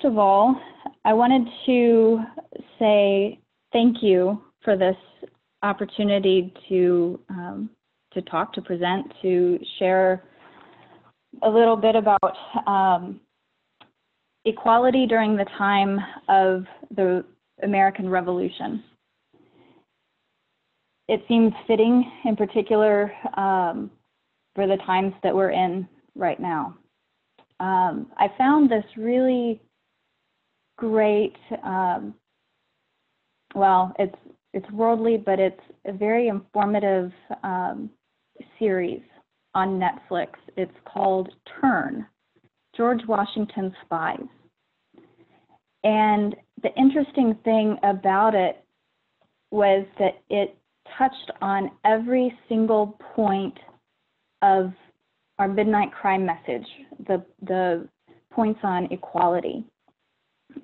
of all, I wanted to say thank you for this opportunity to talk, to present, to share a little bit about equality during the time of the American Revolution. It seems fitting, in particular, for the times that we're in right now. I found this really great, well, it's worldly, but it's a very informative series on Netflix. It's called Turn, George Washington's Spies. And the interesting thing about it was that it touched on every single point of our midnight crime message, the points on equality.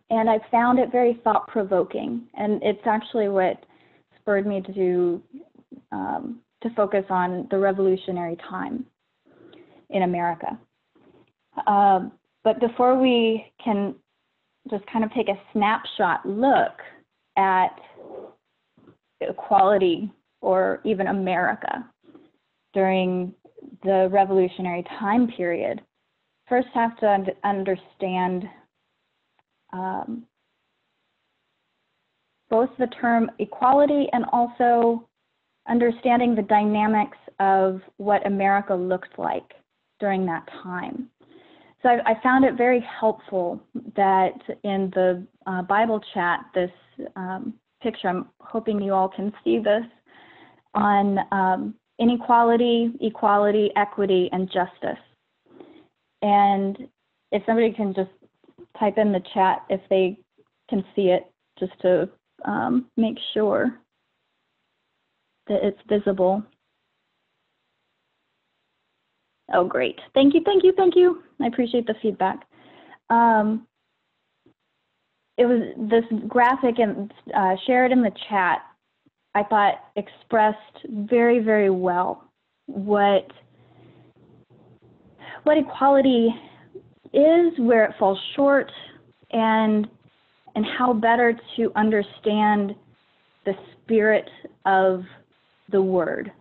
And I found it very thought-provoking, and it's actually what spurred me to focus on the revolutionary time in America. But before we can just kind of take a snapshot look at equality or even America during the revolutionary time period, first have to understand both the term equality and also understanding the dynamics of what America looked like during that time. So I found it very helpful that in the Bible chat, this picture, I'm hoping you all can see this, on inequality, equality, equity, and justice. And if somebody can just type in the chat if they can see it, just to make sure that it's visible. Oh, great. Thank you, thank you, thank you. I appreciate the feedback. It was this graphic and shared in the chat, I thought expressed very, very well what equality is, where it falls short, and how better to understand the spirit of the word.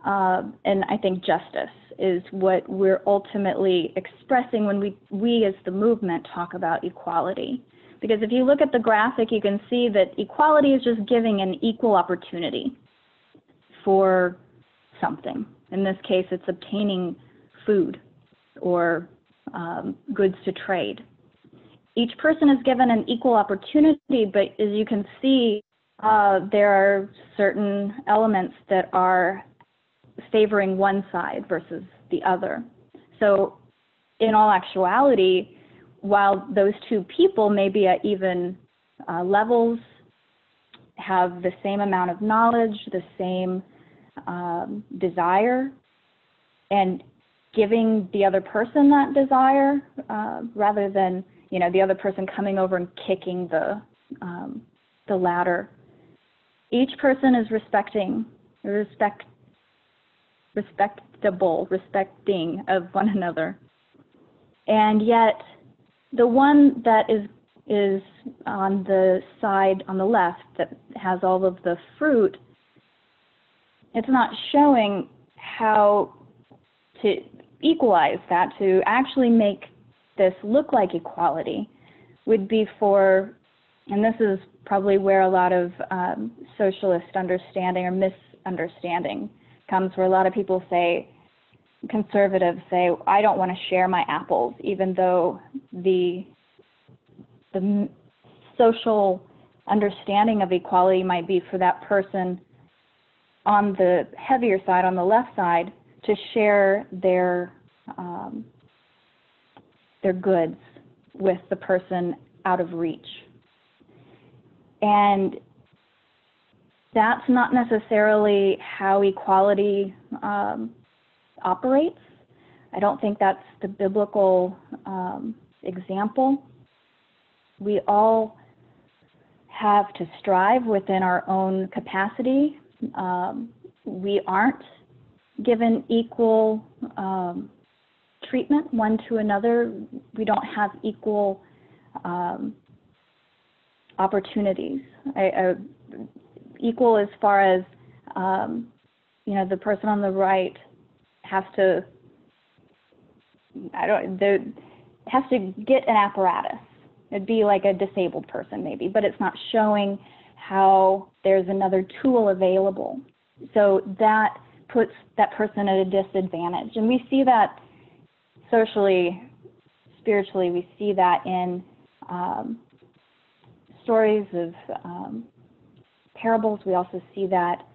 And I think justice is what we're ultimately expressing when we as the movement talk about equality. Because if you look at the graphic, you can see that equality is just giving an equal opportunity for something. In this case, it's obtaining food or goods to trade. Each person is given an equal opportunity, but as you can see, there are certain elements that are favoring one side versus the other. So in all actuality, while those two people may be at even levels, have the same amount of knowledge, the same desire, and giving the other person that desire, rather than the other person coming over and kicking the ladder. Each person is respecting of one another, and yet the one that is on the side on the left that has all of the fruit, it's not showing how to equalize that, to actually make this look like equality, would be for, and this is probably where a lot of socialist understanding or misunderstanding comes, where a lot of people say, conservatives say, I don't want to share my apples, even though the social understanding of equality might be for that person on the heavier side, on the left side, to share their goods with the person out of reach. And that's not necessarily how equality operates. I don't think that's the biblical example. We all have to strive within our own capacity. We aren't given equal treatment one to another. We don't have equal opportunities. Equal as far as, the person on the right has to, has to get an apparatus. It'd be like a disabled person maybe, but it's not showing how there's another tool available. So that puts that person at a disadvantage. And we see that socially, spiritually, we see that in stories of parables. We also see that,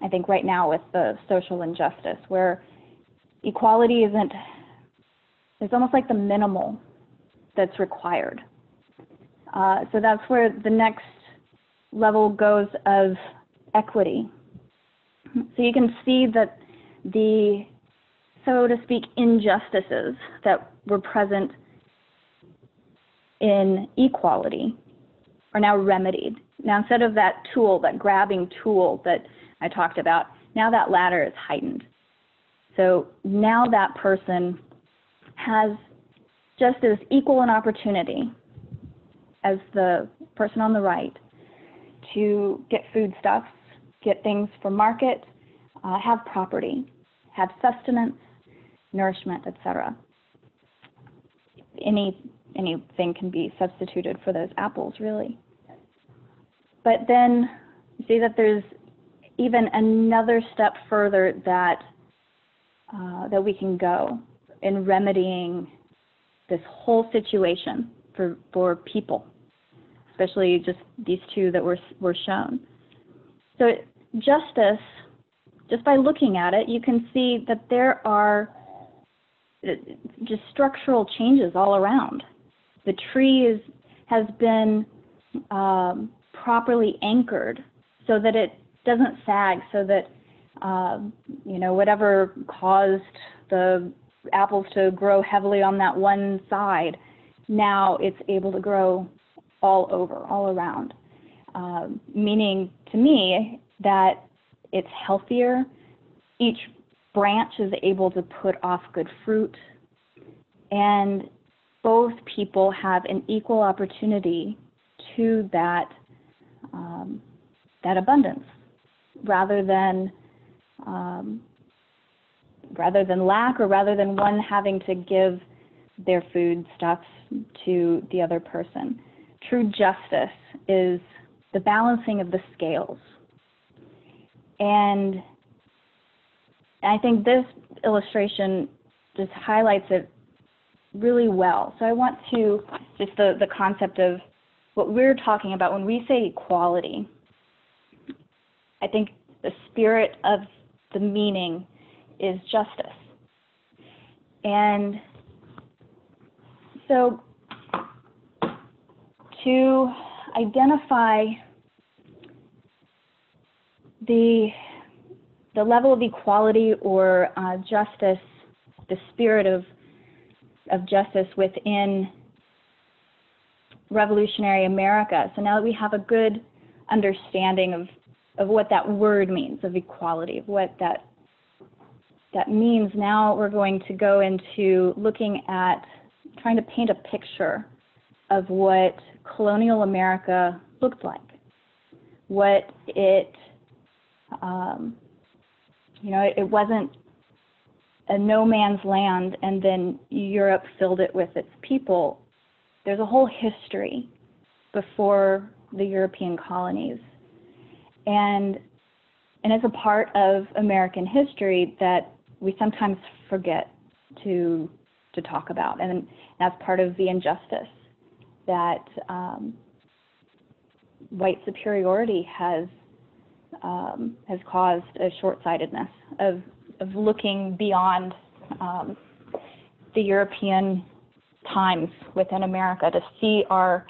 I think right now with the social injustice, where equality it's almost like the minimal that's required. So that's where the next level goes of equity. So you can see that the, so to speak, injustices that were present in equality are now remedied. Now, instead of that tool, that grabbing tool that I talked about, now that ladder is heightened. So now that person has just as equal an opportunity as the person on the right to get foodstuffs, get things for market, have property, have sustenance, nourishment, etc. Anything can be substituted for those apples, really. But then you see that there's even another step further that we can go in remedying this whole situation for people, especially just these two that were shown. So justice, just by looking at it, you can see that there are just structural changes all around. The tree has been properly anchored so that it doesn't sag, so that whatever caused the apples to grow heavily on that one side, now it's able to grow all over, all around. Meaning to me that it's healthier. Each branch is able to put off good fruit, and both people have an equal opportunity to that abundance, rather than lack, or rather than one having to give their food stuffs to the other person. True justice is the balancing of the scales. And I think this illustration just highlights it really well. So I want to, just the concept of what we're talking about when we say equality, I think the spirit of the meaning is justice. And so to identify the level of equality or justice, the spirit of justice within revolutionary America. So now that we have a good understanding of what that word means, of equality, of what that means, now we're going to go into looking at trying to paint a picture of what colonial America looked like, what it it wasn't a no man's land and then Europe filled it with its people. There's a whole history before the European colonies. And it's a part of American history that we sometimes forget to talk about. And that's part of the injustice that white superiority has caused a short-sightedness of looking beyond the European times within America to see our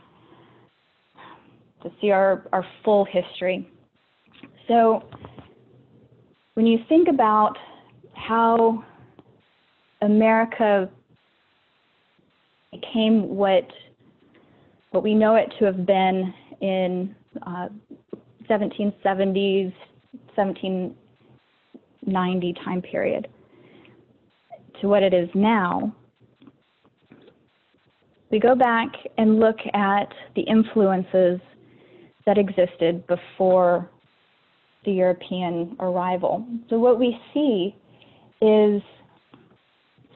full history. So when you think about how America became what we know it to have been in 1770s, 1790 time period, to what it is now, we go back and look at the influences that existed before the European arrival. So what we see is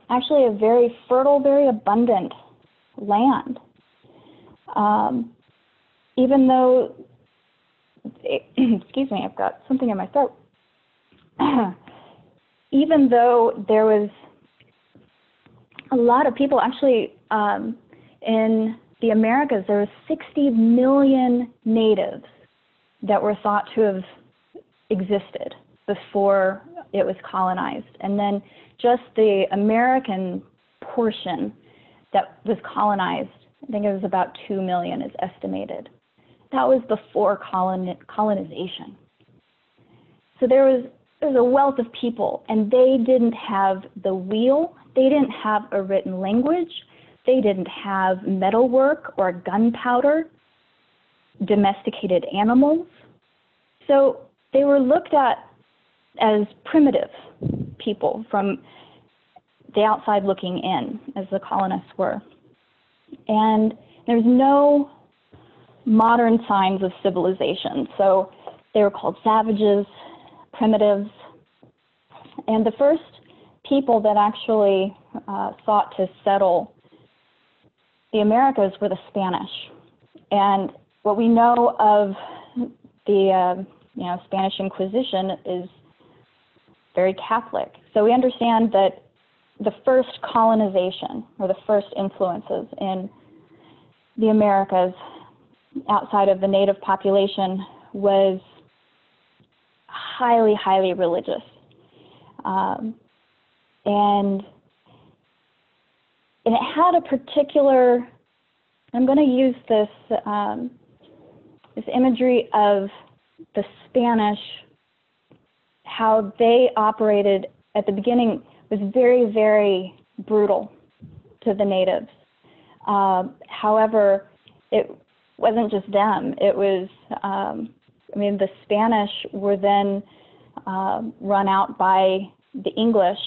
actually a very fertile, very abundant land. Even though, excuse me, I've got something in my throat. Even though there was a lot of people, actually in the Americas, there were 60 million natives that were thought to have existed before it was colonized. And then just the American portion that was colonized, I think it was about 2 million is estimated. That was before colonization. So there was a wealth of people, and they didn't have the wheel, they didn't have a written language, they didn't have metalwork or gunpowder, domesticated animals. So they were looked at as primitive people from the outside looking in, as the colonists were. And there's no modern signs of civilization. So they were called savages, primitives. And the first people that actually sought to settle the Americas were the Spanish. And what we know of the Spanish Inquisition is very Catholic. So we understand that the first colonization, or the first influences in the Americas outside of the native population, was highly, highly religious. And it had a particular, I'm going to use this, this imagery of the Spanish, how they operated at the beginning was very, very brutal to the natives. However, it wasn't just them. It was, the Spanish were then run out by the English,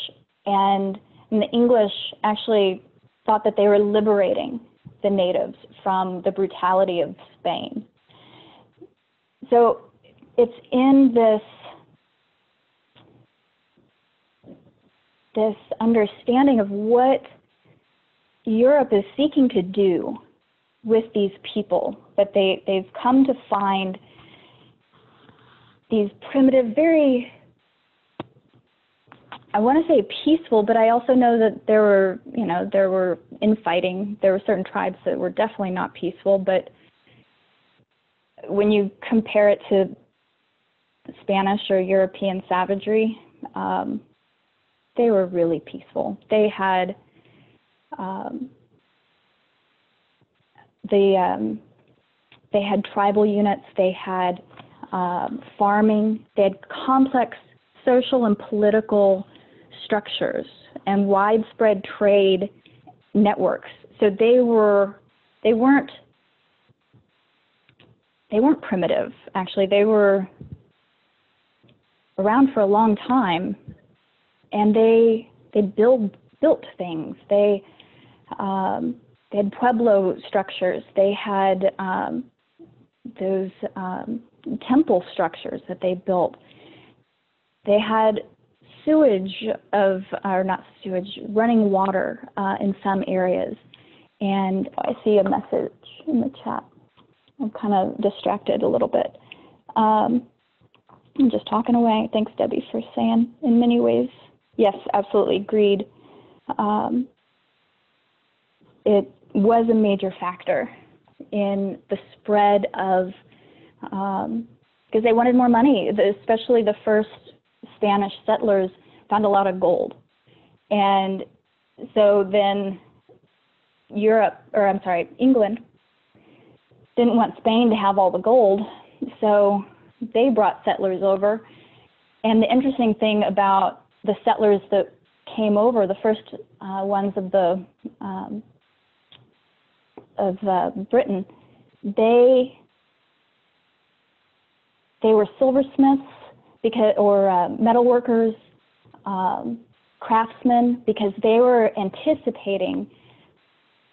and the English actually thought that they were liberating the natives from the brutality of Spain. So it's in this understanding of what Europe is seeking to do with these people, that they've come to find these primitive, very, I want to say peaceful, but I also know that there were infighting. There were certain tribes that were definitely not peaceful, but when you compare it to Spanish or European savagery, they were really peaceful. They had they had tribal units. They had farming. They had complex social and political structures and widespread trade networks. So they weren't primitive. Actually, they were around for a long time, and they built things. They had pueblo structures. They had those temple structures that they built. They had running water in some areas. And I see a message in the chat. I'm kind of distracted a little bit. I'm just talking away. Thanks, Debbie, for saying in many ways. Yes, absolutely, agreed. It was a major factor in the spread of, because they wanted more money, especially the first Spanish settlers found a lot of gold. And so then England didn't want Spain to have all the gold, so they brought settlers over. And the interesting thing about the settlers that came over, the first ones of Britain, they were silversmiths or metal workers. craftsmen, because they were anticipating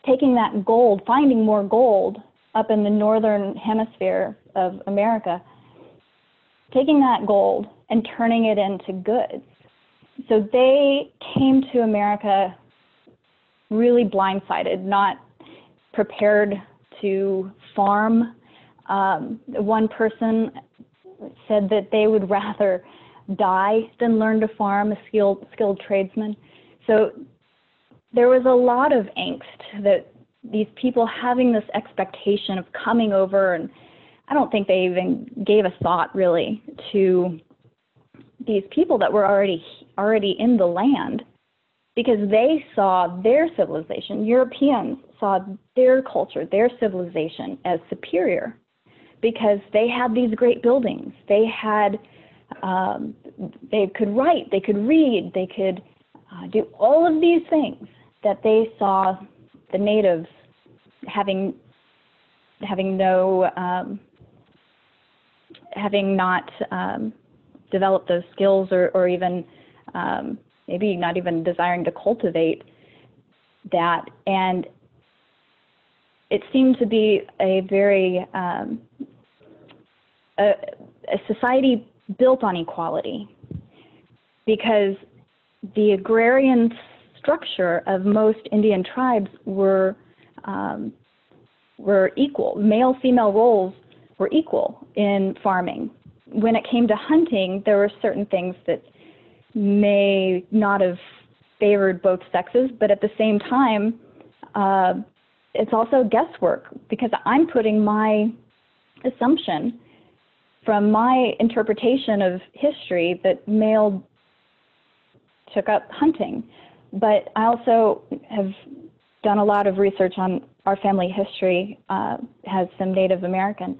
taking that gold, finding more gold up in the northern hemisphere of America, taking that gold and turning it into goods. So they came to America really blindsided, not prepared to farm. One person said that they would rather die than learn to farm, a skilled tradesman. So there was a lot of angst that these people having this expectation of coming over, and I don't think they even gave a thought really to these people that were already in the land, because they saw their civilization. Europeans saw their culture, their civilization as superior, because they had these great buildings. They had, they could write, they could read, they could do all of these things that they saw the natives having not developed those skills, or even maybe not even desiring to cultivate that. And it seemed to be a very a society built on equality, because the agrarian structure of most Indian tribes were equal. Male-female roles were equal in farming. When it came to hunting, there were certain things that may not have favored both sexes, but at the same time, it's also guesswork, because I'm putting my assumption from my interpretation of history that male took up hunting. But I also have done a lot of research on our family history, has some Native American.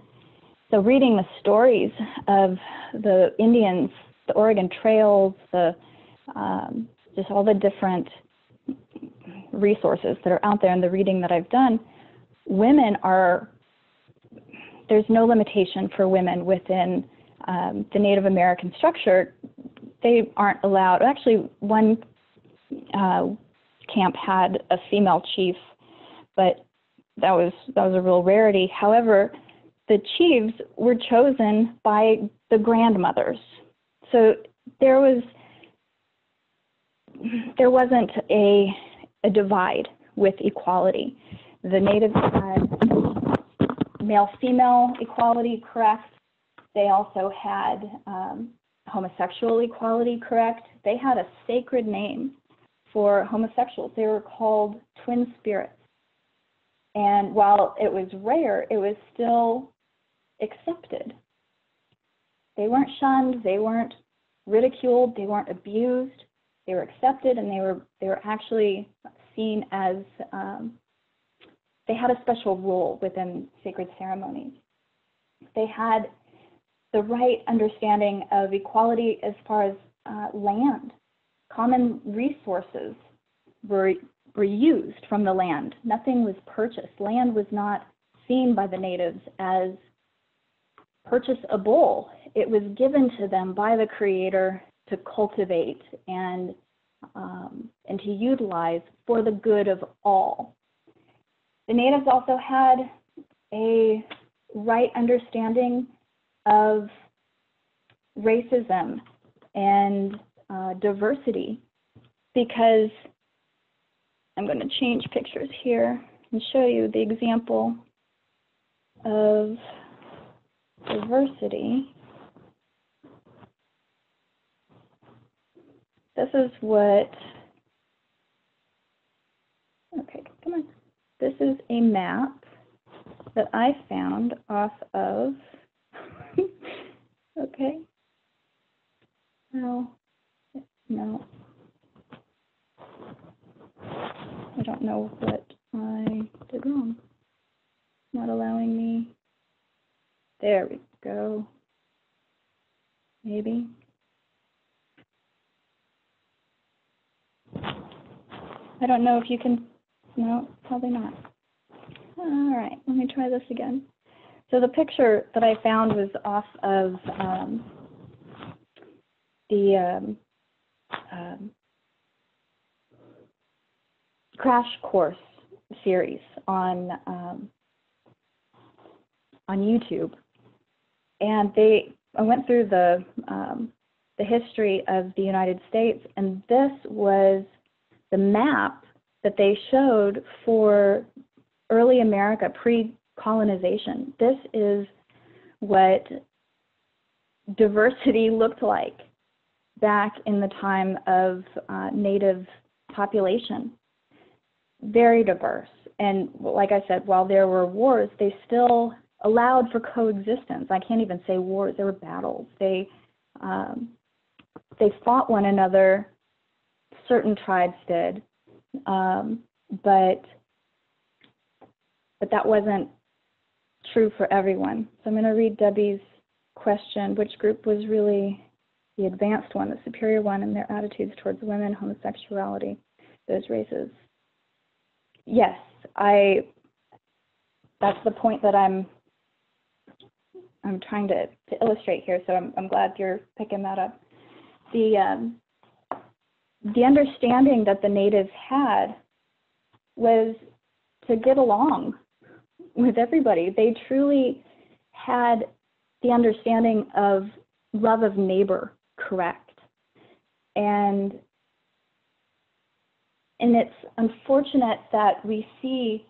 So reading the stories of the Indians, the Oregon trails, just all the different resources that are out there, and the reading that I've done, there's no limitation for women within the Native American structure. They aren't allowed. Actually, one camp had a female chief, but that was a real rarity. However, the chiefs were chosen by the grandmothers. So there wasn't a divide with equality. The natives had male-female equality, correct. They also had homosexual equality, correct. They had a sacred name for homosexuals. They were called twin spirits. And while it was rare, it was still accepted. They weren't shunned, they weren't ridiculed, they weren't abused. They were accepted, and they were actually seen as they had a special role within sacred ceremonies. They had the right understanding of equality as far as land. Common resources were used from the land. Nothing was purchased. Land was not seen by the natives as purchasable. It was given to them by the Creator to cultivate and to utilize for the good of all. The natives also had a right understanding of racism and diversity, because I'm going to change pictures here and show you the example of diversity. This is what, okay, come on. This is a map that I found off of, okay, no, I don't know what I did wrong. It's not allowing me. There we go. Maybe. I don't know if you can, no, probably not. All right, let me try this again. So the picture that I found was off of crash course series on YouTube, and I went through the history of the United States, and this was the map that they showed for early America pre-colonization. This is what diversity looked like back in the time of Native population. Very diverse. And like I said, while there were wars, they still allowed for coexistence. I can't even say wars, there were battles. They fought one another, certain tribes did, but that wasn't true for everyone. So I'm going to read Debbie's question: which group was really the advanced one, the superior one, in their attitudes towards women, homosexuality, those races? Yes, that's the point that I'm trying to illustrate here, so I'm glad you're picking that up. The understanding that the natives had was to get along with everybody. They truly had the understanding of love of neighbor correct. And it's unfortunate that we see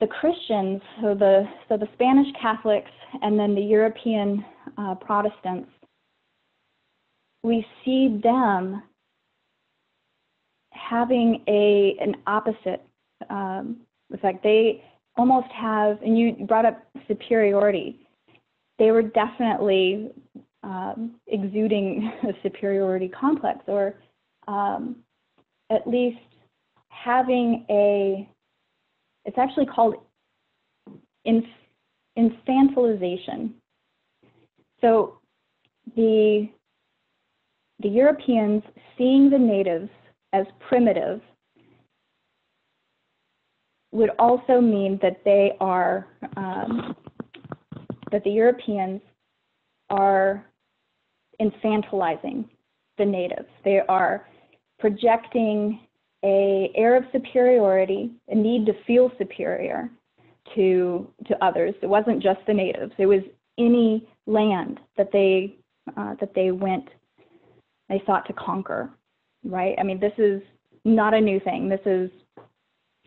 the Christians, so the Spanish Catholics and then the European Protestants, we see them having an opposite effect. They almost have, and you brought up superiority, they were definitely exuding a superiority complex, or at least having it's actually called infantilization. So the Europeans, seeing the natives as primitive, would also mean that they are that the Europeans are infantilizing the natives. They are projecting an air of superiority, a need to feel superior to others. It wasn't just the natives. It was any land that they sought to conquer, right? I mean, this is not a new thing. This is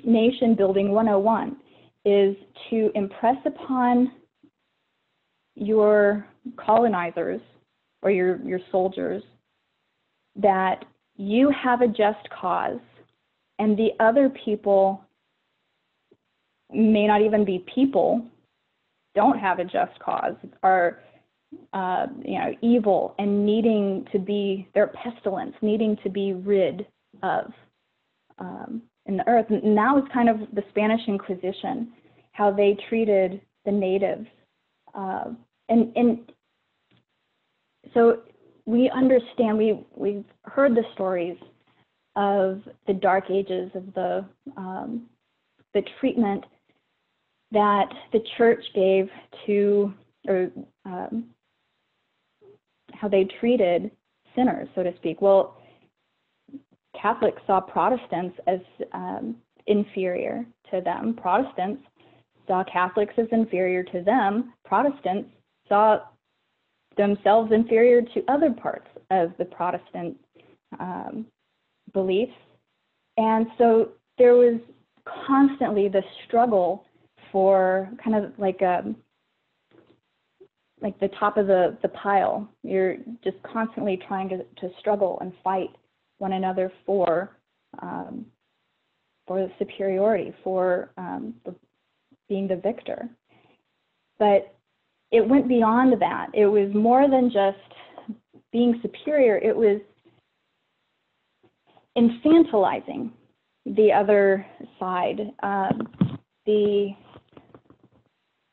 nation building 101, is to impress upon your colonizers or your soldiers that you have a just cause, and the other people may not even be people, don't have a just cause, are evil and needing to be, they're pestilence, needing to be rid of in the earth. And that was kind of the Spanish Inquisition, how they treated the natives. And so we understand, we've heard the stories of the dark ages, of the treatment that the church gave to, or how they treated sinners, so to speak. Well, Catholics saw Protestants as inferior to them. Protestants saw Catholics as inferior to them. Protestants saw themselves inferior to other parts of the Protestant beliefs. And so there was constantly the struggle for kind of like the top of the pile. You're just constantly trying to struggle and fight one another for the superiority, for being the victor. But it went beyond that. It was more than just being superior. It was infantilizing the other side.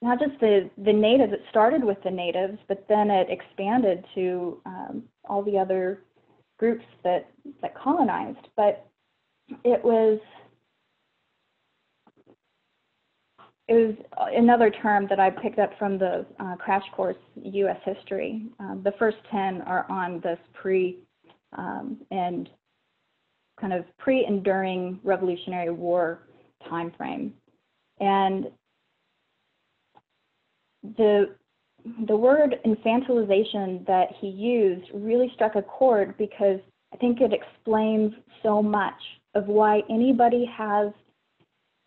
Not just the natives. It started with the natives, but then it expanded to all the other groups that colonized. But it was another term that I picked up from the crash course U.S. history. The first 10 are on this and kind of pre and during Revolutionary War time frame. And the word infantilization that he used really struck a chord, because I think it explains so much of why anybody has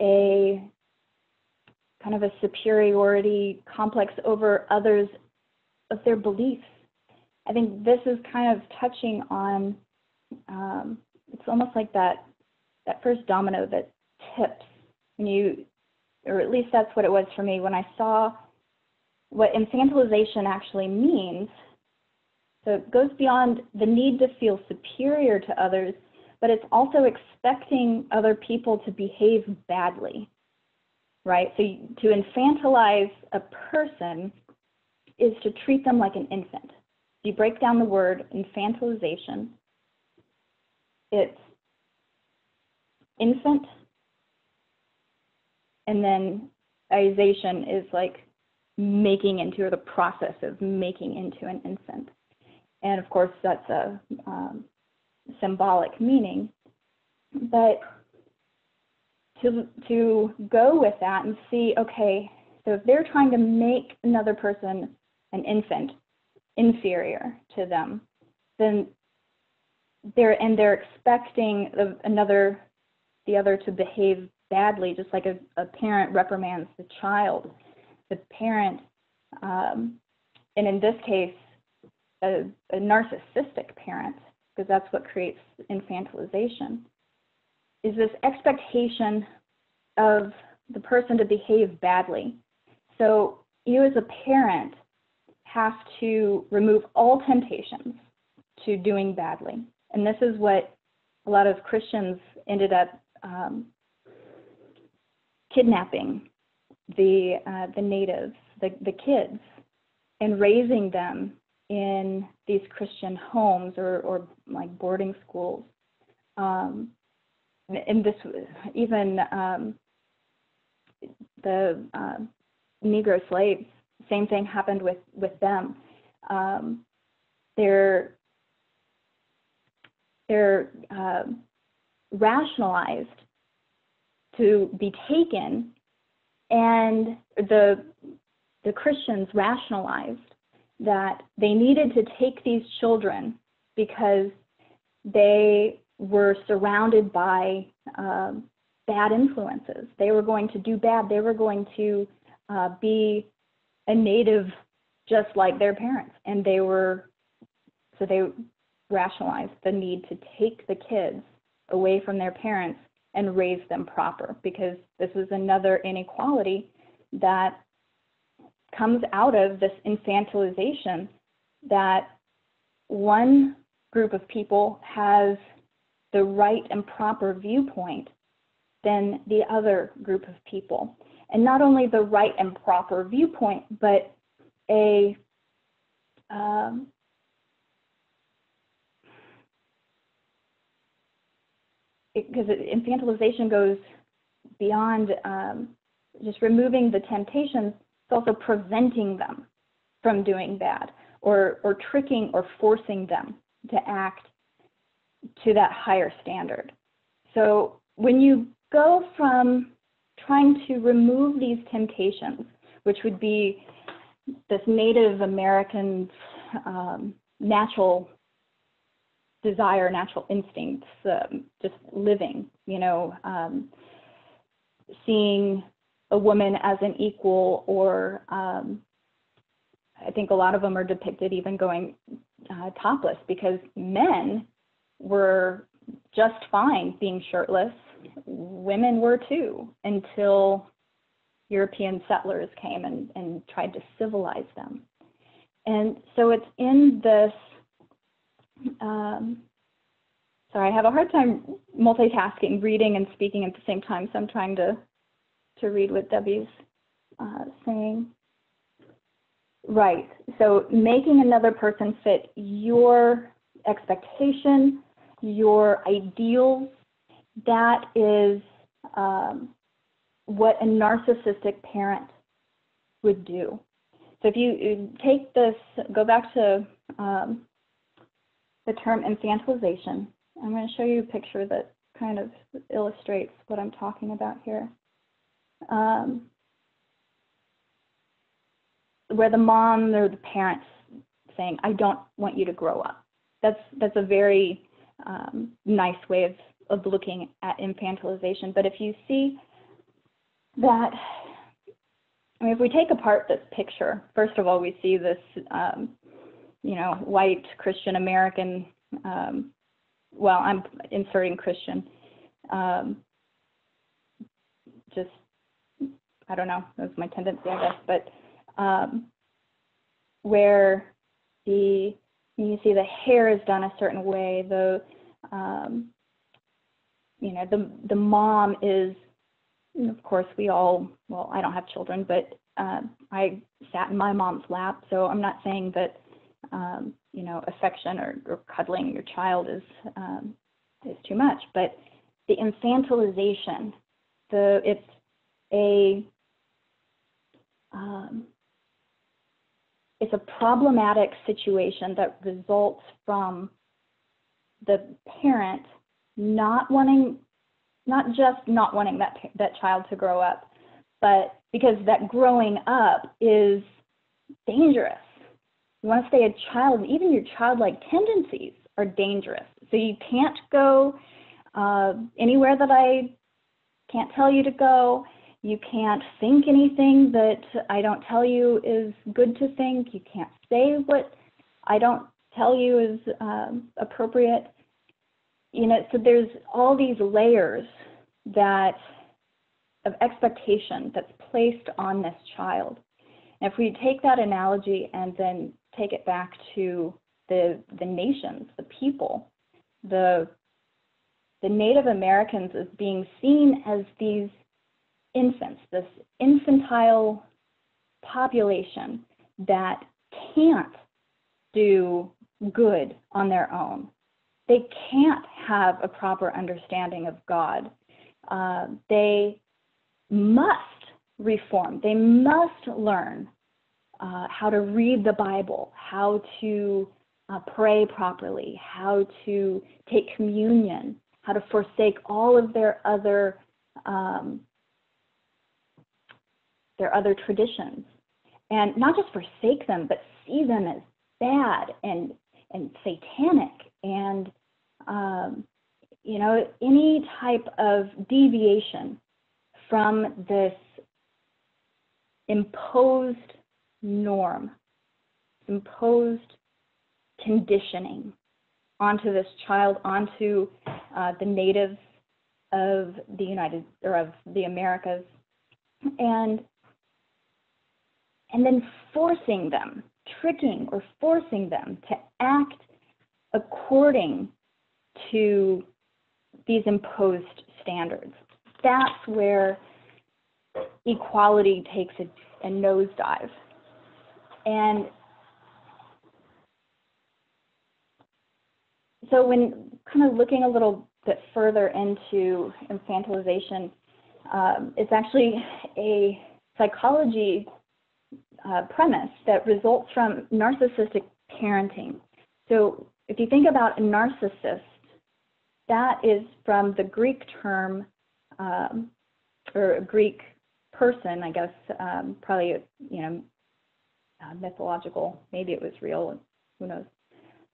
a kind of a superiority complex over others of their beliefs. I think this is kind of touching on, it's almost like that first domino that tips when you, or at least that's what it was for me, when I saw what infantilization actually means. So it goes beyond the need to feel superior to others, but it's also expecting other people to behave badly, right? So to infantilize a person is to treat them like an infant. You break down the word infantilization, it's infant, and then ization is like making into, or the process of making into an infant. And of course, that's a symbolic meaning. But to go with that and see, okay, so if they're trying to make another person, an infant, inferior to them, then they're expecting the other to behave badly, just like a parent reprimands the child. The parent, and in this case, a narcissistic parent, because that's what creates infantilization, is this expectation of the person to behave badly. So you as a parent have to remove all temptations to doing badly. And this is what a lot of Christians ended up kidnapping the natives, the kids, and raising them in these Christian homes or like boarding schools. And this, even the Negro slaves, same thing happened with them. They're rationalized to be taken, and the Christians rationalized that they needed to take these children because they were surrounded by bad influences. They were going to do bad. They were going to be a native just like their parents. And they rationalized the need to take the kids away from their parents and raise them proper, because this is another inequality that comes out of this infantilization, that one group of people has the right and proper viewpoint than the other group of people. And not only the right and proper viewpoint, but because infantilization goes beyond just removing the temptations, it's also preventing them from doing bad, or tricking or forcing them to act to that higher standard. So when you go from trying to remove these temptations, which would be this Native American natural desire, natural instincts, just living, seeing a woman as an equal, or I think a lot of them are depicted even going topless, because men were just fine being shirtless. Women were too, until European settlers came and tried to civilize them. And so it's in this, sorry, I have a hard time multitasking, reading and speaking at the same time, so I'm trying to read what Debbie's saying. Right, so making another person fit your expectation, your ideals, that is what a narcissistic parent would do. So if you take this, go back to the term infantilization, I'm going to show you a picture that kind of illustrates what I'm talking about here. Where the mom or the parents saying, I don't want you to grow up. That's a very nice way of looking at infantilization. But if you see that, I mean, if we take apart this picture, first of all, we see this, white Christian American, well, I'm inserting Christian, just, I don't know, that's my tendency, I guess, but where you see the hair is done a certain way, the mom is, of course, well, I don't have children, but I sat in my mom's lap, so I'm not saying that, affection or cuddling your child is too much, but the infantilization, it's a problematic situation that results from the parent not just not wanting that child to grow up, but because that growing up is dangerous. You want to stay a child, even your childlike tendencies are dangerous. So you can't go anywhere that I can't tell you to go. You can't think anything that I don't tell you is good to think. You can't say what I don't tell you is appropriate. So there's all these layers of expectation that's placed on this child. And if we take that analogy and then take it back to the nations, the people, the Native Americans as being seen as these infants, this infantile population that can't do good on their own. They can't have a proper understanding of God. They must reform. They must learn how to read the Bible, how to pray properly, how to take communion, how to forsake all of their other traditions, and not just forsake them, but see them as bad and satanic, and any type of deviation from this imposed norm, imposed conditioning onto this child, onto the natives of the Americas, and then tricking or forcing them to act according to these imposed standards. That's where equality takes a nosedive. And so when kind of looking a little bit further into infantilization, it's actually a psychology premise that results from narcissistic parenting. So if you think about a narcissist, that is from the Greek term, or a Greek person, I guess, probably, mythological, maybe it was real, who knows.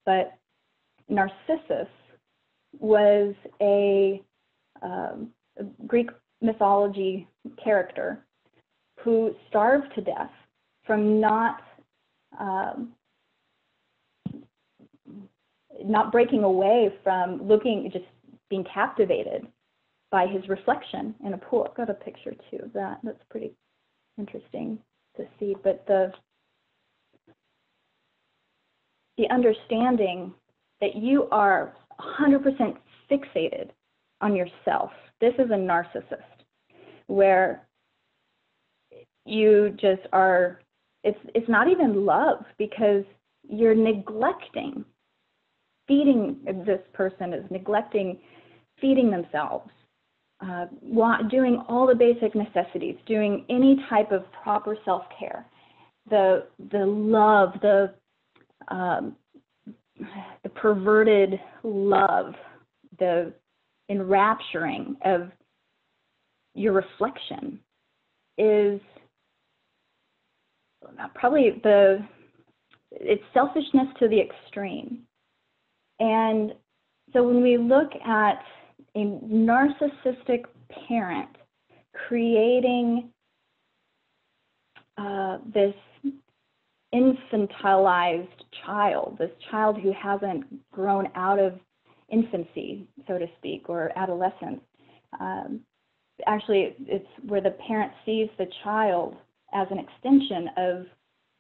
But Narcissus was a Greek mythology character who starved to death from not breaking away from just being captivated by his reflection in a pool. I've got a picture too of that. That's pretty interesting to see. But the understanding that you are 100% fixated on yourself. This is a narcissist, where you just are, it's not even love, because you're neglecting this person is neglecting feeding themselves, doing all the basic necessities, doing any type of proper self-care, the love, the perverted love the enrapturing of your reflection is probably it's selfishness to the extreme. And so when we look at a narcissistic parent creating this infantilized child, this child who hasn't grown out of infancy, so to speak, or adolescence, actually it's where the parent sees the child as an extension of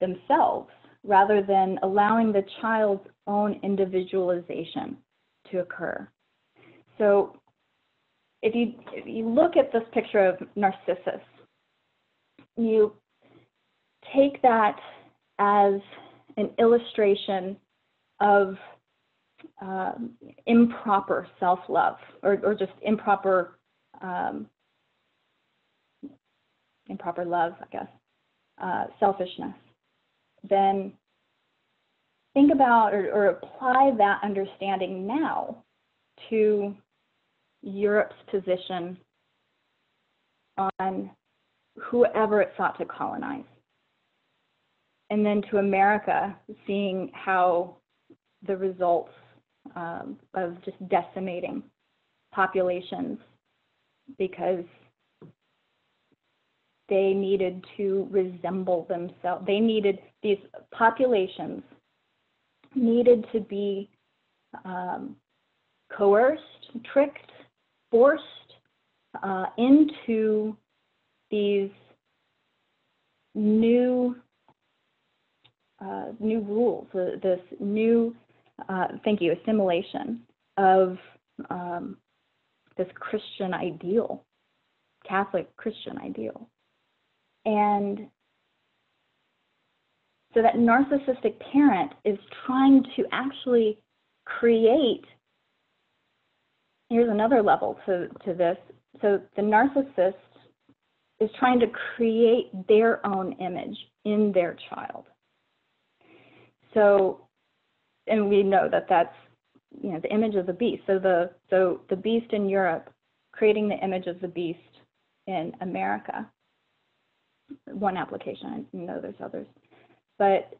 themselves rather than allowing the child's own individualization to occur. So if you look at this picture of Narcissus, you take that as an illustration of improper self-love, or just improper love, I guess, selfishness, then think about or apply that understanding now to Europe's position on whoever it sought to colonize. And then to America, seeing how the results of just decimating populations because they needed to resemble themselves. These populations needed to be coerced, tricked, forced into these new rules, this new, assimilation of this Christian ideal, Catholic Christian ideal. And so that narcissistic parent is trying to actually create, here's another level to this. So the narcissist is trying to create their own image in their child. So, and we know that that's, the image of the beast. So the beast in Europe creating the image of the beast in America. One application, I know there's others. But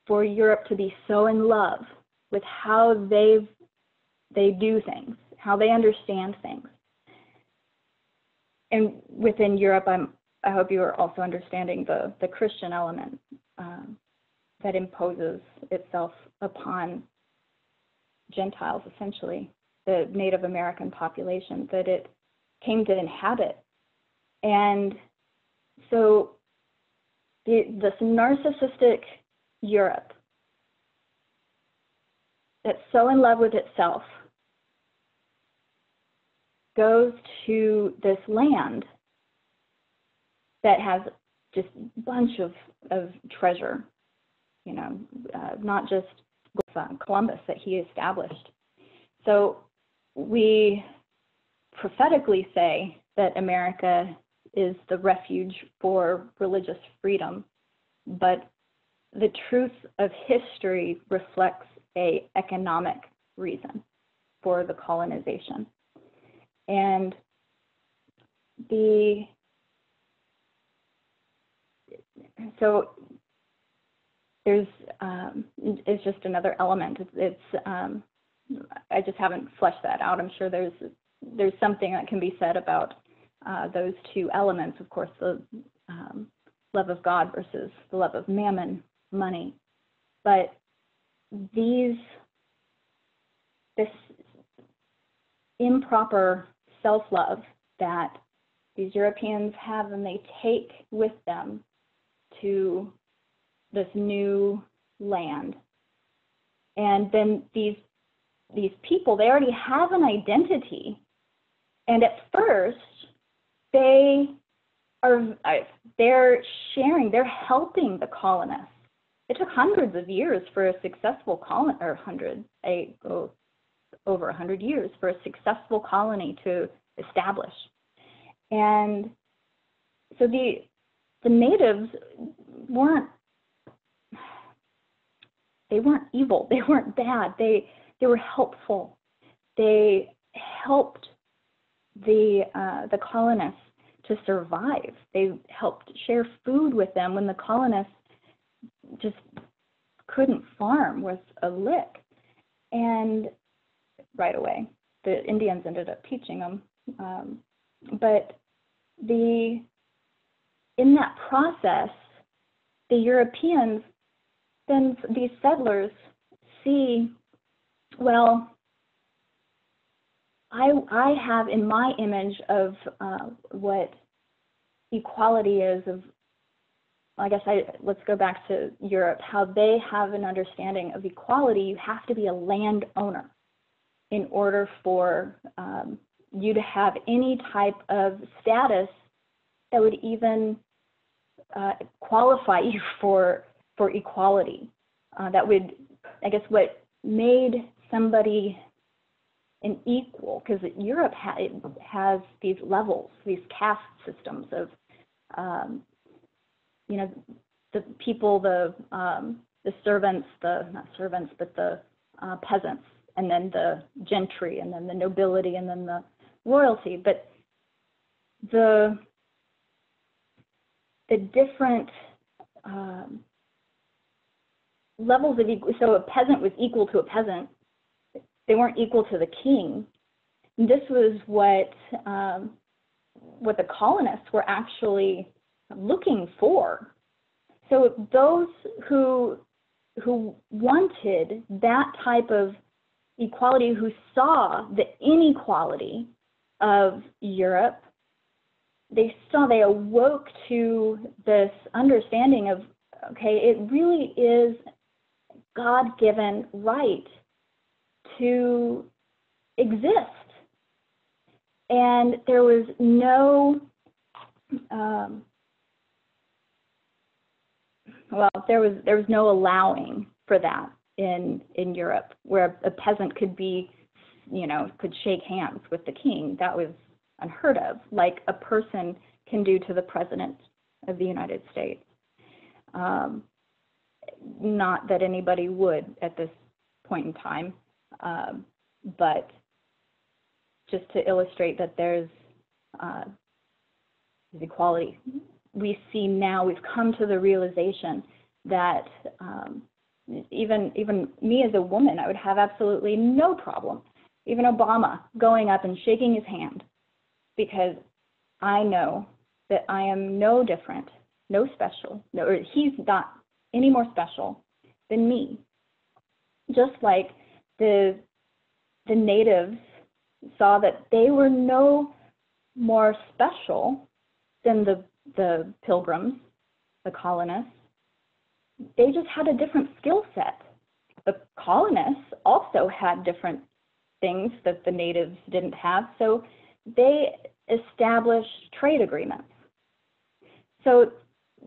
for Europe to be so in love with how they do things, how they understand things. And within Europe, I hope you are also understanding the Christian element that imposes itself upon Gentiles, essentially, the Native American population that it came to inhabit. And so this narcissistic Europe that's so in love with itself goes to this land that has just a bunch of treasure, not just Columbus that he established. So we prophetically say that America is the refuge for religious freedom, but the truth of history reflects an economic reason for the colonization. And so there's it's just another element. I just haven't fleshed that out. I'm sure there's something that can be said about those two elements. Of course, the love of God versus the love of mammon, money. But this improper self-love that these Europeans have, and they take with them to this new land. And then these people, they already have an identity. And at first, they're helping the colonists. It took hundreds of years for a successful colony, over 100 years for a successful colony to establish. And so the natives weren't evil, they weren't bad, they were helpful. they helped the colonists to survive. They helped share food with them when the colonists just couldn't farm worth a lick. And right away, the Indians ended up teaching them. But in that process, the Europeans, then these settlers see, well, I have in my image of what equality is of, I guess let's go back to Europe, how they have an understanding of equality. You have to be a landowner in order for you to have any type of status that would even qualify you for equality. That would, I guess, what made somebody an equal, because Europe has these levels, these caste systems of, the people, the servants, not servants, but the peasants, and then the gentry, and then the nobility, and then the royalty. But the different levels of equal, so a peasant was equal to a peasant. They weren't equal to the king. And this was what the colonists were actually looking for. So those who wanted that type of equality, who saw the inequality of Europe, they awoke to this understanding of, okay, it really is God-given right to exist. And there was no, there was no allowing for that in Europe, where a peasant could could shake hands with the king. That was unheard of, like a person can do to the president of the United States. Not that anybody would at this point in time, but just to illustrate that there's equality. We see now, we've come to the realization that even me as a woman, I would have absolutely no problem, even Obama, going up and shaking his hand, because I know that I am no different, no special, or he's not any more special than me. Just like the natives saw that they were no more special than the pilgrims, the colonists. They just had a different skill set. The colonists also had different things that the natives didn't have, so they established trade agreements. So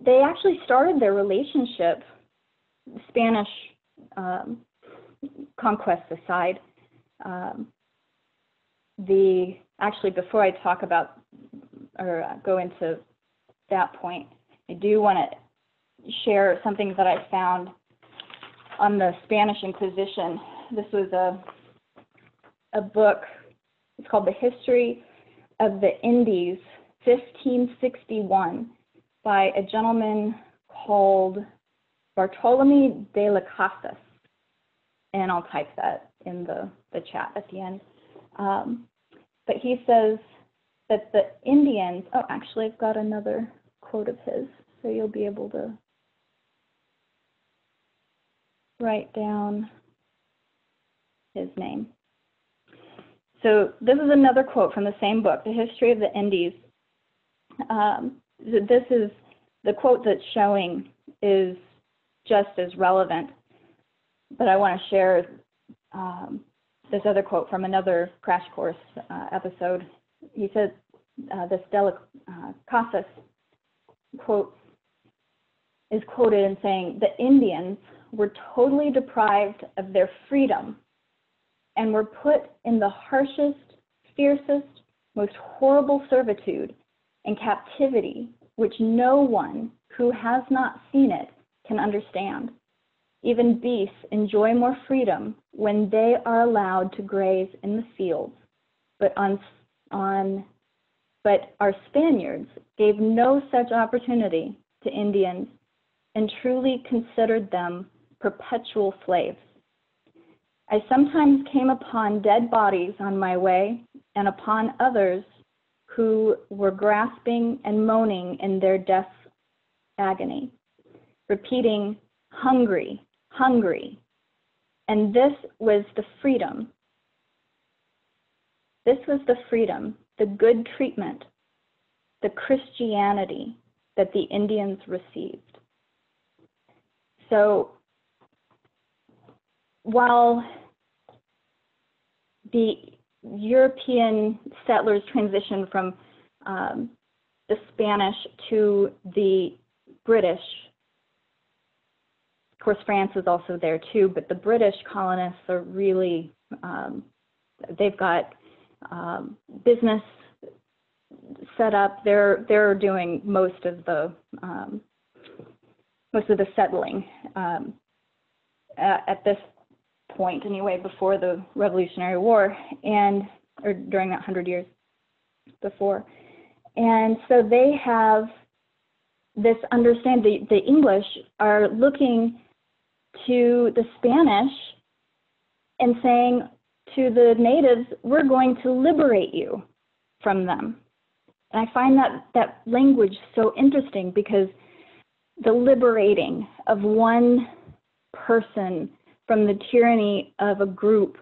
they actually started their relationship, Spanish conquest aside. Actually, before I talk about or go into that point, I do want to share something that I found on the Spanish Inquisition. This was a book. It's called The History of the Indies, 1561, by a gentleman called Bartolome de las Casas. And I'll type that in the chat at the end. But he says that the Indians, actually I've got another quote of his, so you'll be able to write down his name. So this is another quote from the same book, The History of the Indies. This is the quote that's showing is just as relevant, but I want to share this other quote from another Crash Course episode. He says, this de las Casas quote is quoted in saying, the Indians were totally deprived of their freedom and were put in the harshest, fiercest, most horrible servitude and captivity, which no one who has not seen it can understand. Even beasts enjoy more freedom when they are allowed to graze in the fields, but our Spaniards gave no such opportunity to Indians and truly considered them perpetual slaves. I sometimes came upon dead bodies on my way and upon others who were grasping and moaning in their death agony, repeating, hungry, hungry. And this was the freedom. This was the freedom, the good treatment, the Christianity that the Indians received. So while the European settlers transitioned from the Spanish to the British, of course, France is also there too, but the British colonists are really, they've got business set up. They're doing most of the settling at this point anyway, before the Revolutionary War, or during that 100 years before. And so they have this understanding. The English are looking to the Spanish and saying to the natives, we're going to liberate you from them. And I find that language so interesting, because the liberating of one person from the tyranny of a group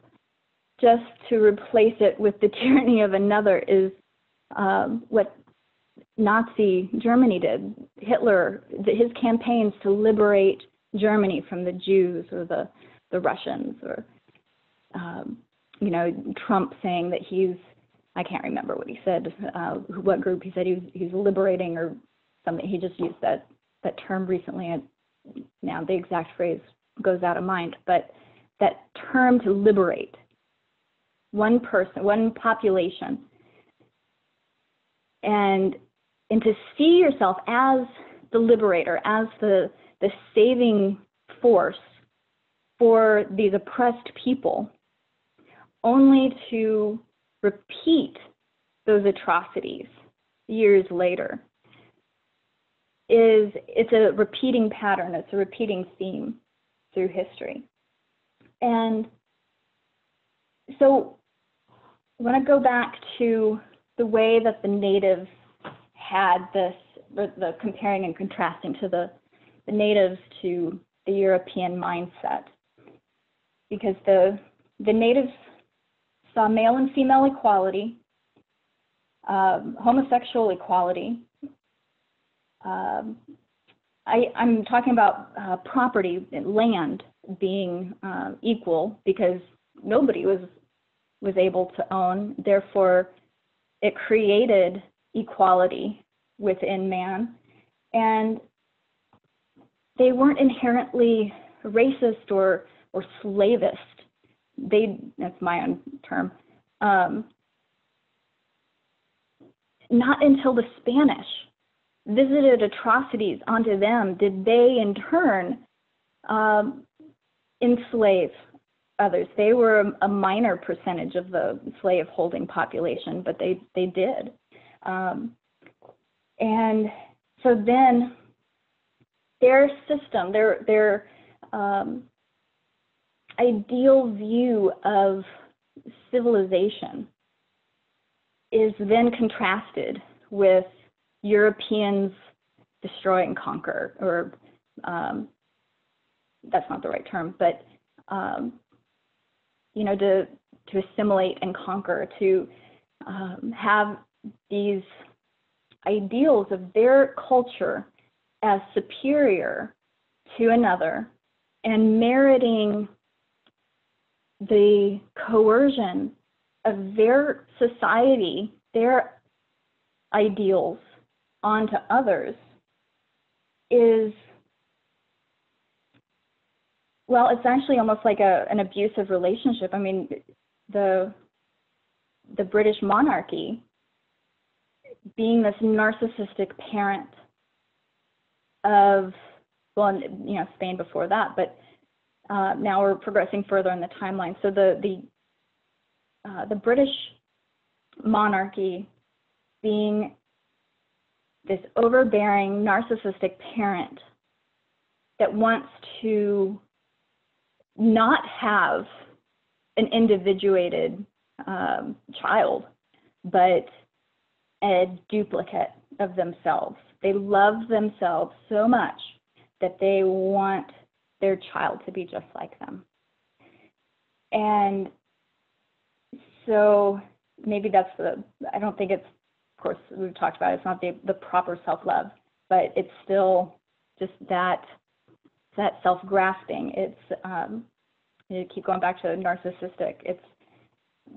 just to replace it with the tyranny of another is what Nazi Germany did. Hitler, his campaigns to liberate Germany from the Jews or the Russians, or Trump saying that I can't remember what he said, what group he said he's liberating or something. He just used that term recently, and now the exact phrase goes out of mind. But that term to liberate one person, one population, and to see yourself as the liberator, as the saving force for these oppressed people, only to repeat those atrocities years later, it's a repeating pattern, it's a repeating theme through history. And so I want to go back to the way that the natives had this, the comparing and contrasting to the natives to the European mindset, because the natives saw male and female equality, homosexual equality. I'm talking about property and land being equal, because nobody was able to own. Therefore, it created equality within man. And they weren't inherently racist or slavist. That's my own term. Not until the Spanish visited atrocities onto them did they in turn enslave others. They were a minor percentage of the slave holding population, but they did. And so then their system, their ideal view of civilization is then contrasted with Europeans destroy and conquer, or that's not the right term, but to assimilate and conquer, to have these ideals of their culture as superior to another, and meriting the coercion of their society, their ideals onto others, is, well, it's actually almost like an abusive relationship. I mean, the British monarchy being this narcissistic parent of, well, Spain before that, but now we're progressing further in the timeline. So the British monarchy being this overbearing, narcissistic parent that wants to not have an individuated child, but a duplicate of themselves. They love themselves so much that they want their child to be just like them. And so maybe that's I don't think it's, of course, we've talked about it, it's not the proper self-love, but it's still just that self-grasping. It's, you keep going back to narcissistic.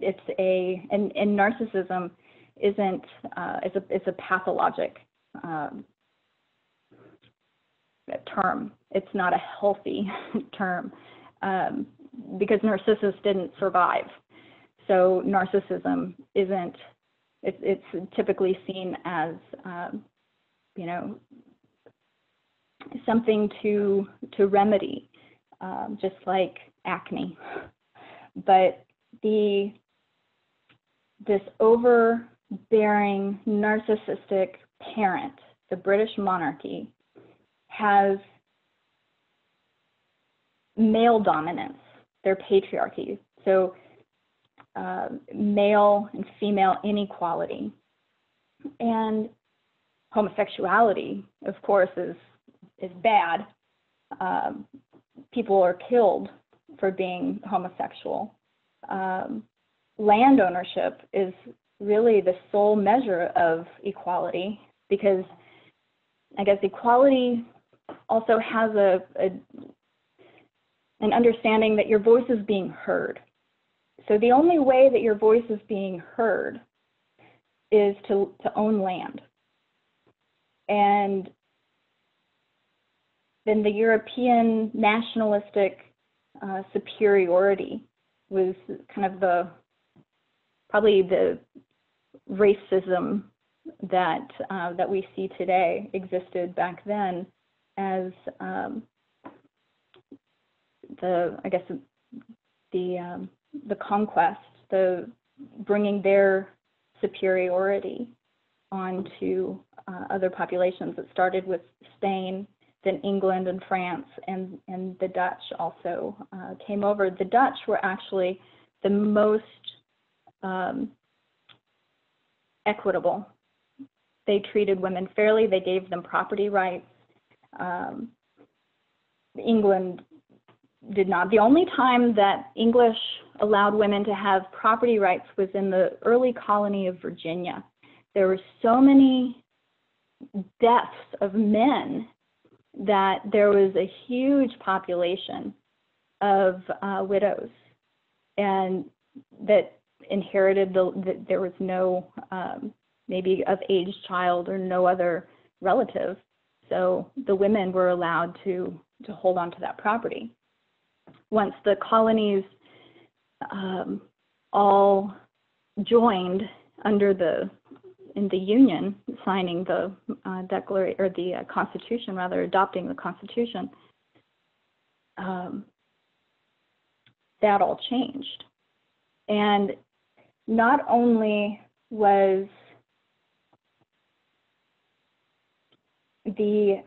And narcissism isn't, it's a pathologic term. It's not a healthy term because Narcissus didn't survive. So narcissism isn't, it's typically seen as, something to remedy, just like acne. But this overbearing, narcissistic parent, the British monarchy, has male dominance, their patriarchy. So male and female inequality. And homosexuality, of course, is bad. People are killed for being homosexual. Land ownership is really the sole measure of equality, because I guess equality also has an understanding that your voice is being heard. So the only way that your voice is being heard is to own land. And then the European nationalistic superiority was kind of probably the racism that we see today existed back then, as the conquest, the bringing their superiority onto other populations. It started with Spain, then England and France, and the Dutch also came over. The Dutch were actually the most equitable. They treated women fairly. They gave them property rights. England did not. The only time that English allowed women to have property rights was in the early colony of Virginia. There were so many deaths of men that there was a huge population of widows, and that inherited there was no maybe of age child or no other relative. So the women were allowed to hold on to that property. Once the colonies all joined in the Union, signing the Declaration, or the Constitution, rather, adopting the Constitution, that all changed. And not only was the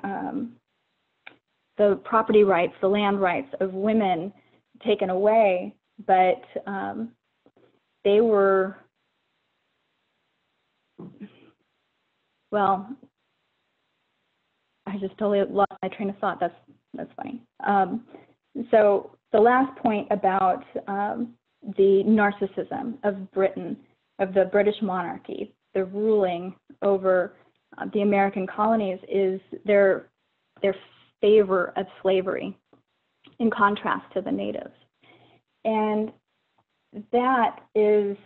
property rights, the land rights of women taken away, but they were, well, I just totally lost my train of thought. That's funny. So the last point about the narcissism of Britain, of the British monarchy, the ruling over the American colonies, is their favor of slavery in contrast to the natives. And that is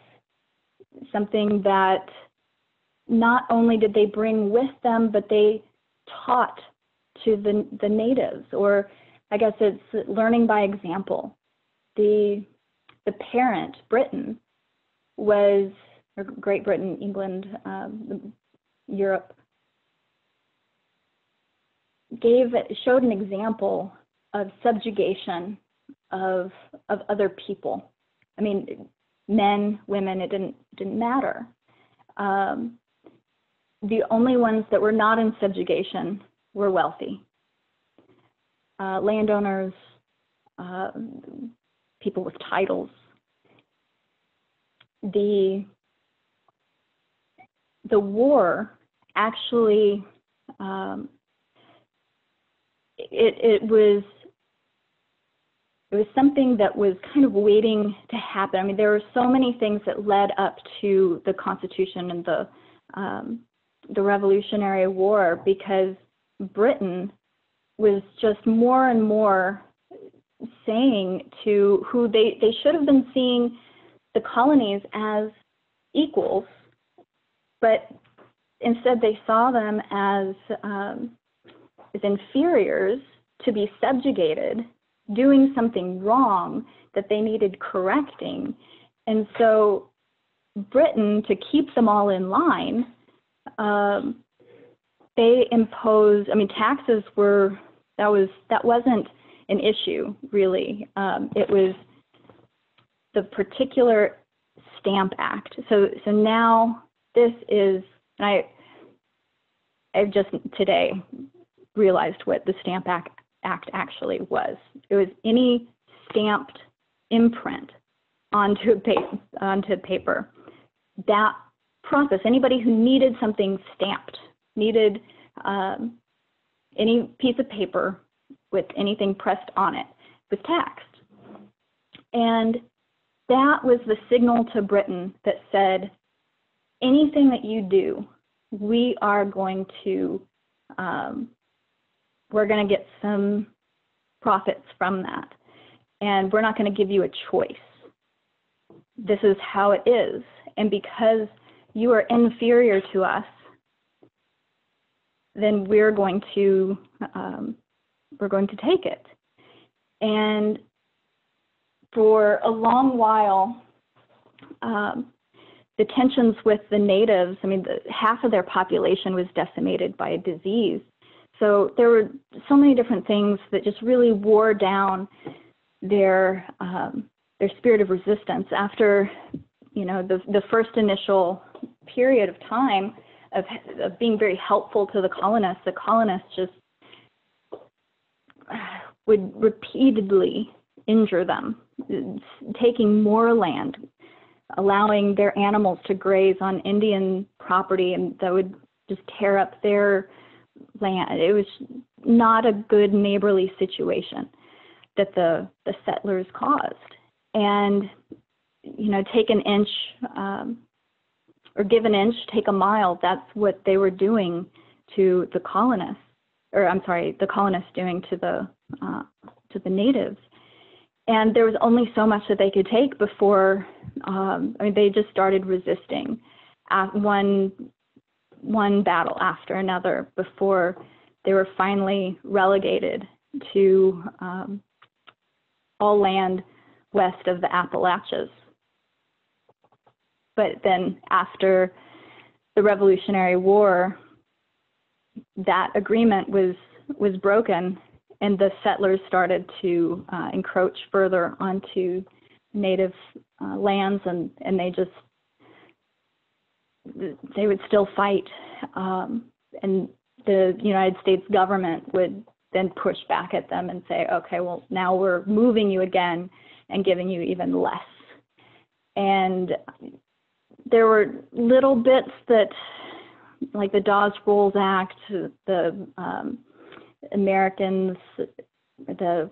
something that not only did they bring with them, but they taught to the natives, or I guess it's learning by example. The parent, Britain, or Great Britain, England, Europe, showed an example of subjugation of other people. I mean, men, women, it didn't matter. The only ones that were not in subjugation were wealthy. Landowners, people with titles. The war actually, it was something that was kind of waiting to happen. I mean, there were so many things that led up to the Constitution and the Revolutionary War, because Britain was just more and more saying to who they should have been seeing the colonies as equals, but instead they saw them as inferiors to be subjugated, doing something wrong that they needed correcting. And so Britain, to keep them all in line, they imposed, I mean, taxes were, that wasn't an issue, really. It was the particular Stamp Act. So now this is, and I've just today realized what the Stamp Act actually was. It was any stamped imprint onto paper. That process, anybody who needed something stamped, needed any piece of paper with anything pressed on it, was taxed. And that was the signal to Britain that said, anything that you do, we are going to, we're going to get some profits from that. And we're not going to give you a choice. This is how it is. And because you are inferior to us, then we're going to take it. And for a long while, the tensions with the natives, I mean, half of their population was decimated by a disease. So there were so many different things that just really wore down their spirit of resistance. After, you know, the first initial period of time of being very helpful to the colonists just would repeatedly injure them, taking more land, allowing their animals to graze on Indian property, and that would just tear up their land. It was not a good neighborly situation that the settlers caused. And, you know, take an inch, or give an inch, take a mile. That's what they were doing to the colonists, or I'm sorry, the colonists doing to the natives. And there was only so much that they could take before, I mean, they just started resisting one battle after another before they were finally relegated to all land west of the Appalachians. But then after the Revolutionary War, that agreement was broken, and the settlers started to encroach further onto native lands, and they would still fight, and the United States government would then push back at them and say, okay, well, now we're moving you again and giving you even less. And there were little bits that, like the Dawes-Rolls Act, the Americans, the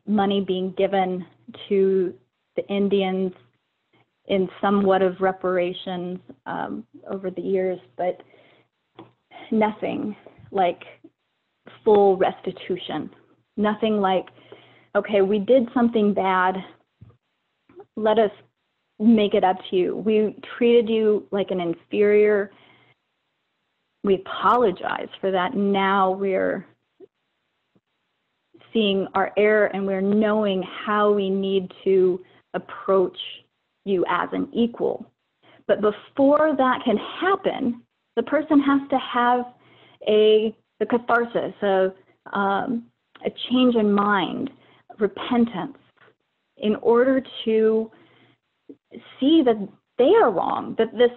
money being given to the Indians in somewhat of reparations over the years, but nothing like full restitution. Nothing like, okay, we did something bad, let us make it up to you. We treated you like an inferior. We apologize for that. Now we're seeing our error, and we're knowing how we need to approach you as an equal. But before that can happen, the person has to have the catharsis of a change in mind, repentance, in order to see that they are wrong, that this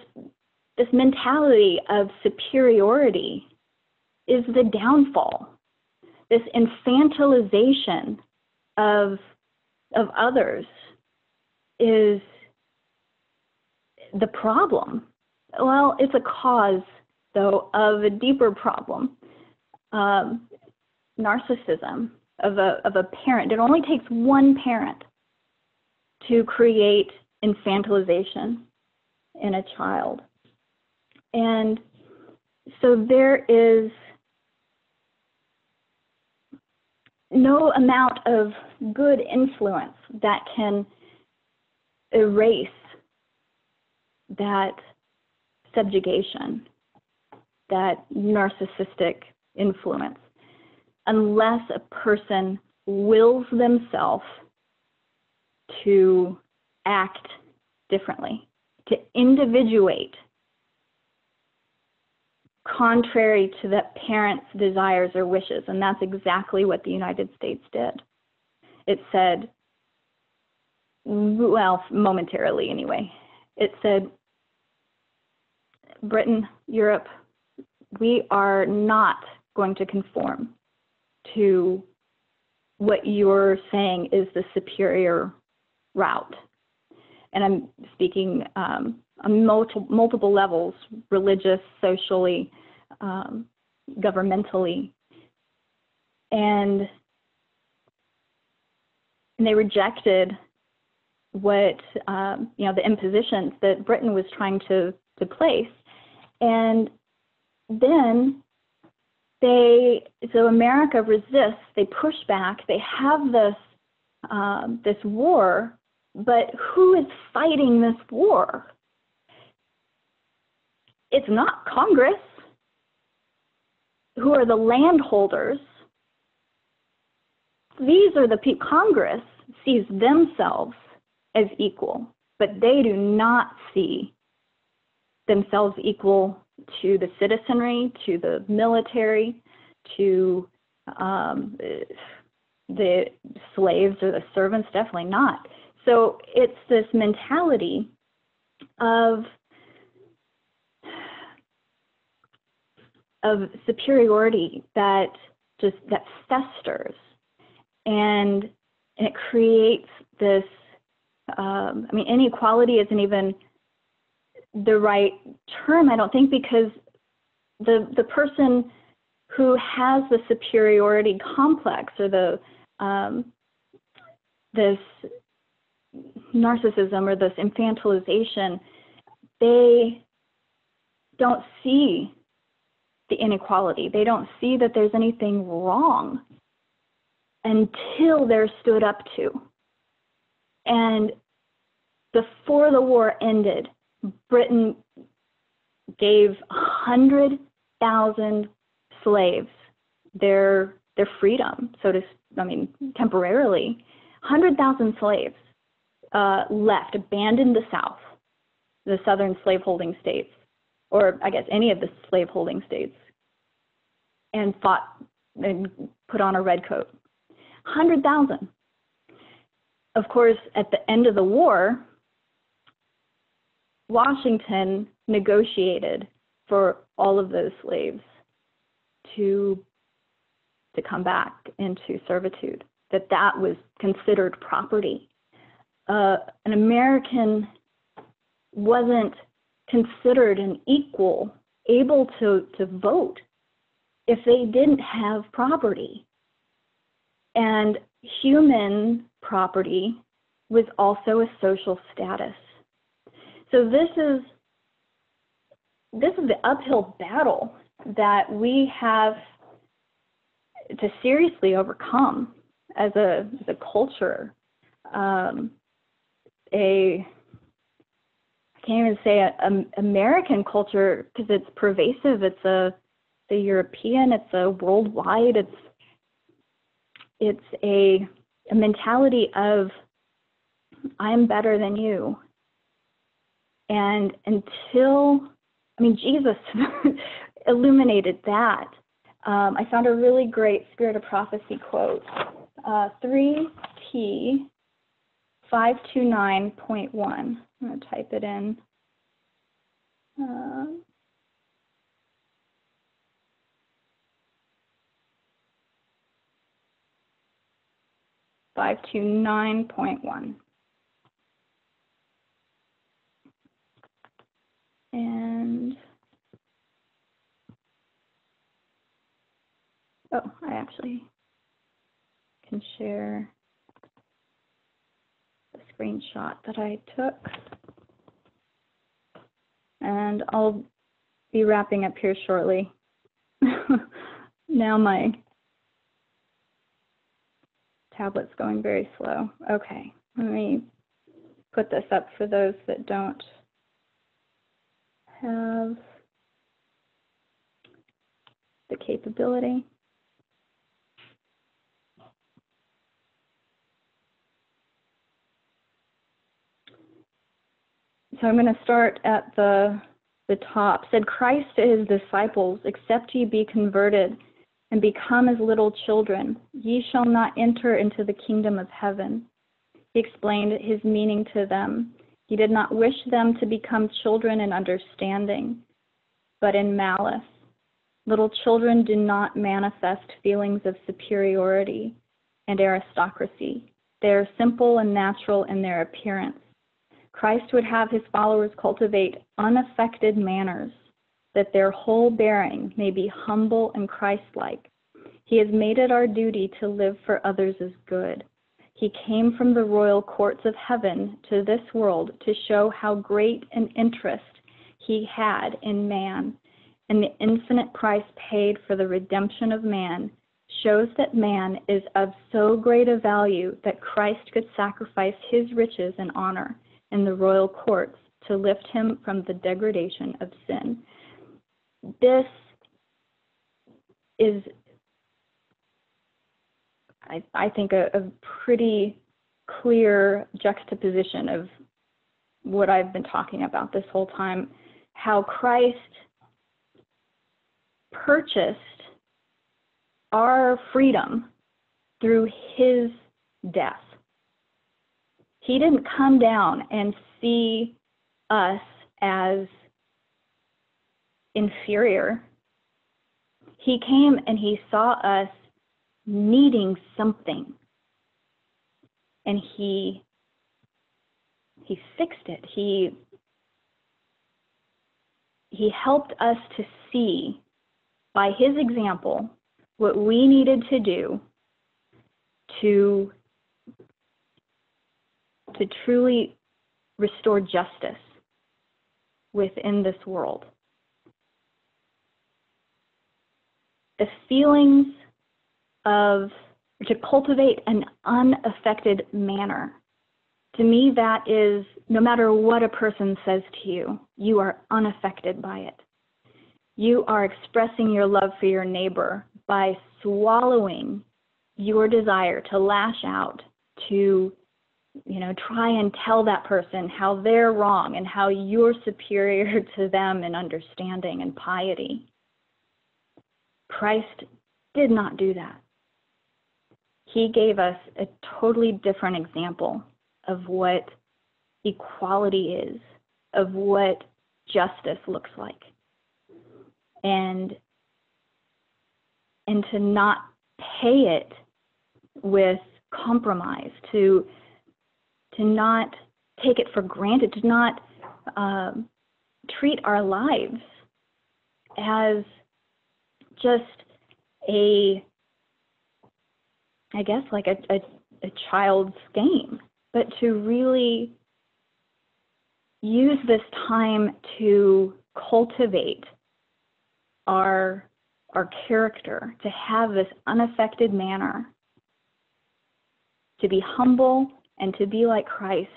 mentality of superiority is the downfall. This infantilization of others is the problem. Well, it's a cause, though, of a deeper problem. Narcissism of a parent. It only takes one parent to create infantilization in a child. And so there is no amount of good influence that can erase that subjugation, that narcissistic influence, unless a person wills themselves to act differently, to individuate contrary to the parent's desires or wishes. And that's exactly what the United States did. It said, well, momentarily anyway, it said, Britain, Europe, we are not going to conform to what you're saying is the superior route. And I'm speaking on multiple levels, religious, socially, governmentally. And they rejected what, the impositions that Britain was trying to place. And then so America resists, they push back, they have this war, but who is fighting this war? It's not Congress, who are the landholders. These are the people. Congress sees themselves as equal, but they do not see themselves equal to the citizenry, to the military, to the slaves or the servants, definitely not. So it's this mentality of superiority that festers, and it creates this, inequality isn't even the right term, I don't think, because the person who has the superiority complex or this narcissism or this infantilization, they don't see the inequality. They don't see that there's anything wrong until they're stood up to. And before the war ended, Britain gave 100,000 slaves their freedom, temporarily. 100,000 slaves left, abandoned the South, the southern slaveholding states, or I guess any of the slaveholding states, and fought and put on a red coat. 100,000. Of course, at the end of the war, Washington negotiated for all of those slaves to come back into servitude, that was considered property. An American wasn't considered an equal, able to vote if they didn't have property. And human property was also a social status. So this is the uphill battle that we have to seriously overcome as a culture. I can't even say American culture, because it's pervasive. It's a European. It's a worldwide. It's a mentality of I'm better than you. And until, Jesus illuminated that. I found a really great Spirit of Prophecy quote 3T 529.1. I'm going to type it in. 529.1. And oh, I actually can share the screenshot that I took. And I'll be wrapping up here shortly. Now my tablet's going very slow. Okay, let me put this up for those that don't have the capability. So I'm going to start at the top. Said Christ to his disciples, except ye be converted and become as little children, ye shall not enter into the kingdom of heaven. He explained his meaning to them. He did not wish them to become children in understanding, but in malice. Little children do not manifest feelings of superiority and aristocracy. They are simple and natural in their appearance. Christ would have his followers cultivate unaffected manners, that their whole bearing may be humble and Christ-like. He has made it our duty to live for others as good. He came from the royal courts of heaven to this world to show how great an interest he had in man, and the infinite price paid for the redemption of man shows that man is of so great a value that Christ could sacrifice his riches and honor in the royal courts to lift him from the degradation of sin. This is, I think, a pretty clear juxtaposition of what I've been talking about this whole time, how Christ purchased our freedom through his death. He didn't come down and see us as inferior. He came and he saw us needing something, and he fixed it. He helped us to see by his example what we needed to do to truly restore justice within this world. The feelings of, to cultivate an unaffected manner. To me, that is, no matter what a person says to you, you are unaffected by it. You are expressing your love for your neighbor by swallowing your desire to lash out, to try and tell that person how they're wrong and how you're superior to them in understanding and piety. Christ did not do that. He gave us a totally different example of what equality is, of what justice looks like. And to not pay it with compromise, to not take it for granted, to not treat our lives as just like a child's game, but to really use this time to cultivate our character, to have this unaffected manner, to be humble and to be like Christ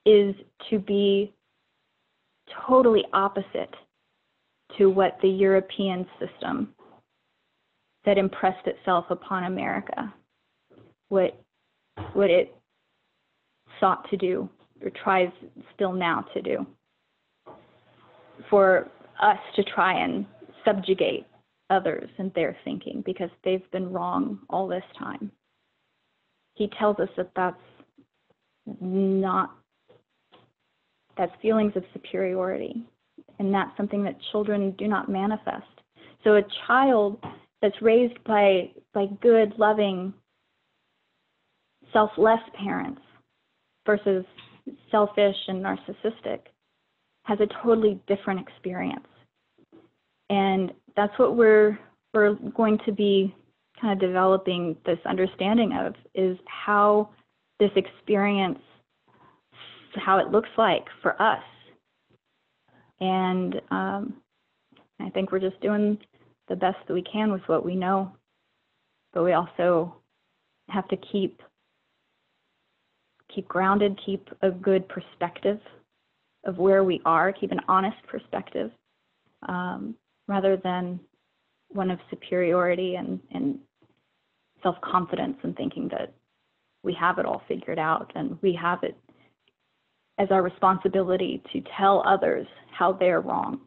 is to be totally opposite to what the European system that impressed itself upon America, what it sought to do, or tries still now to do, for us to try and subjugate others and their thinking, because they've been wrong all this time. he tells us that that's feelings of superiority, and that's something that children do not manifest. So a child that's raised by good, loving, selfless parents versus selfish and narcissistic has a totally different experience. And that's what we're going to be kind of developing this understanding of, is how this experience, how it looks like for us. And I think we're just doing the best that we can with what we know, but we also have to keep grounded, keep a good perspective of where we are, keep an honest perspective, rather than one of superiority and self-confidence and thinking that we have it all figured out and we have it as our responsibility to tell others how they're wrong.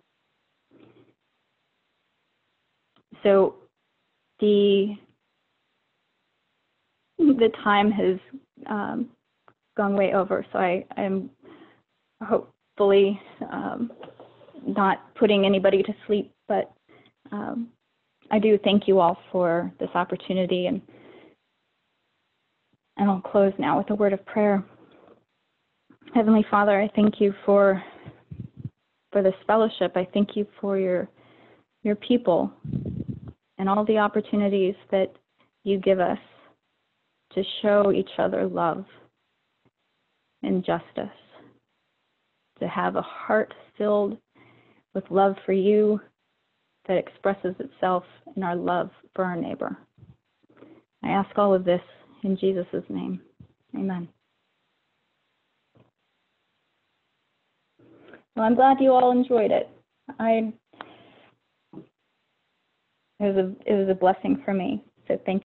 So the time has gone way over, so I am hopefully not putting anybody to sleep, but I do thank you all for this opportunity, and I'll close now with a word of prayer. Heavenly Father, I thank you for this fellowship. I thank you for your people and all the opportunities that you give us to show each other love and justice, to have a heart filled with love for you that expresses itself in our love for our neighbor. I ask all of this in Jesus' name. Amen. Well, I'm glad you all enjoyed it. It was a blessing for me, so thank you.